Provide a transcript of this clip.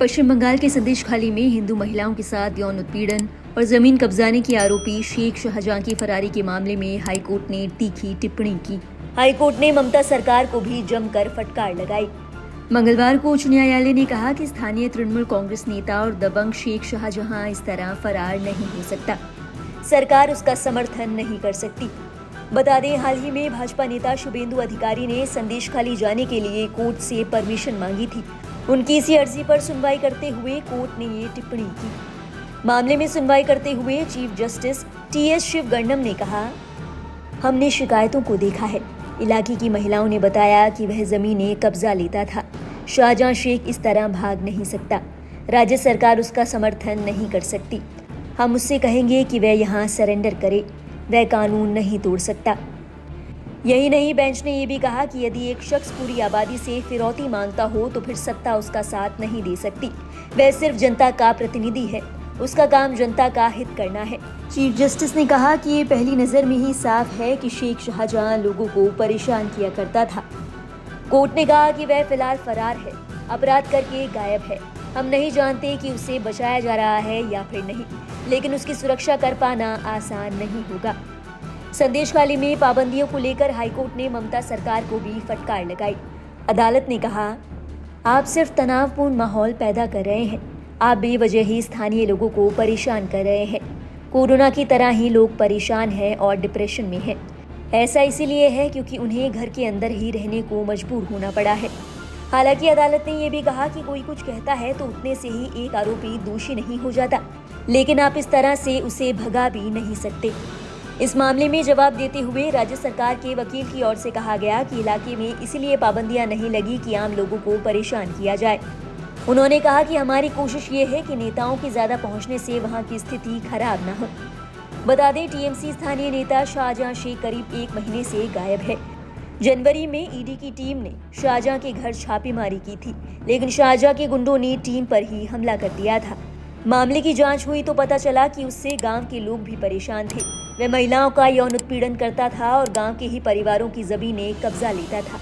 पश्चिम बंगाल के संदेश खाली में हिंदू महिलाओं के साथ यौन उत्पीड़न और जमीन कब्जाने के आरोपी शेख शाहजहां की फरारी के मामले में हाईकोर्ट ने तीखी टिप्पणी की। हाईकोर्ट ने ममता सरकार को भी जमकर फटकार लगाई। मंगलवार को उच्च न्यायालय ने कहा कि स्थानीय तृणमूल कांग्रेस नेता और दबंग शेख शाहजहां इस तरह फरार नहीं हो सकता। सरकार उसका समर्थन नहीं कर सकती। बता दें, हाल ही में भाजपा नेता शुभेंदु अधिकारी ने संदेश खाली जाने के लिए कोर्ट से परमिशन मांगी थी। उनकी इसी अर्जी पर सुनवाई करते हुए कोर्ट ने ये टिप्पणी की। मामले में सुनवाई करते हुए चीफ जस्टिस टीएस शिवगन्नम ने कहा, हमने शिकायतों को देखा है। इलाके की महिलाओं ने बताया कि वह जमीनें कब्जा लेता था। शाहजहां शेख इस तरह भाग नहीं सकता। राज्य सरकार उसका समर्थन नहीं कर सकती। हम उससे कहेंगे कि वह यहाँ सरेंडर करे। वह कानून नहीं तोड़ सकता। यही नहीं, बेंच ने यह भी कहा कि यदि एक शख्स पूरी आबादी से फिरौती मांगता हो तो फिर सत्ता उसका साथ नहीं दे सकती। वह सिर्फ जनता का प्रतिनिधि है। उसका काम जनता का हित करना है। चीफ जस्टिस ने कहा कि ये पहली नजर में ही साफ है कि शेख शाहजहां लोगों को परेशान किया करता था। कोर्ट ने कहा कि वह फिलहाल फरार है, अपराध करके गायब है। हम नहीं जानते कि उसे बचाया जा रहा है या फिर नहीं, लेकिन उसकी सुरक्षा कर पाना आसान नहीं होगा। संदेश खाली में पाबंदियों को लेकर हाईकोर्ट ने ममता सरकार को भी फटकार लगाई। अदालत ने कहा, आप सिर्फ तनावपूर्ण माहौल पैदा कर रहे हैं। आप बेवजह ही स्थानीय लोगों को परेशान कर रहे हैं। कोरोना की तरह ही लोग परेशान हैं और डिप्रेशन में हैं। ऐसा इसीलिए है क्योंकि उन्हें घर के अंदर ही रहने को मजबूर होना पड़ा है। हालांकि अदालत ने यह भी कहा कि कोई कुछ कहता है तो उतने से ही एक आरोपी दोषी नहीं हो जाता, लेकिन आप इस तरह से उसे भगा भी नहीं सकते। इस मामले में जवाब देते हुए राज्य सरकार के वकील की ओर से कहा गया कि इलाके में इसलिए पाबंदियां नहीं लगी कि आम लोगों को परेशान किया जाए। उन्होंने कहा कि हमारी कोशिश ये है कि नेताओं के ज्यादा पहुंचने से वहां की स्थिति खराब न हो। बता दें, टीएमसी स्थानीय नेता शाहजहां शेख करीब 1 महीने से गायब है। जनवरी में ईडी की टीम ने शाहजहां के घर छापेमारी की थी, लेकिन शाहजहां के गुंडों ने टीम पर ही हमला कर दिया था। मामले की जांच हुई तो पता चला कि उससे गांव के लोग भी परेशान थे। वह महिलाओं का यौन उत्पीड़न करता था और गांव के ही परिवारों की जमीनें कब्जा लेता था।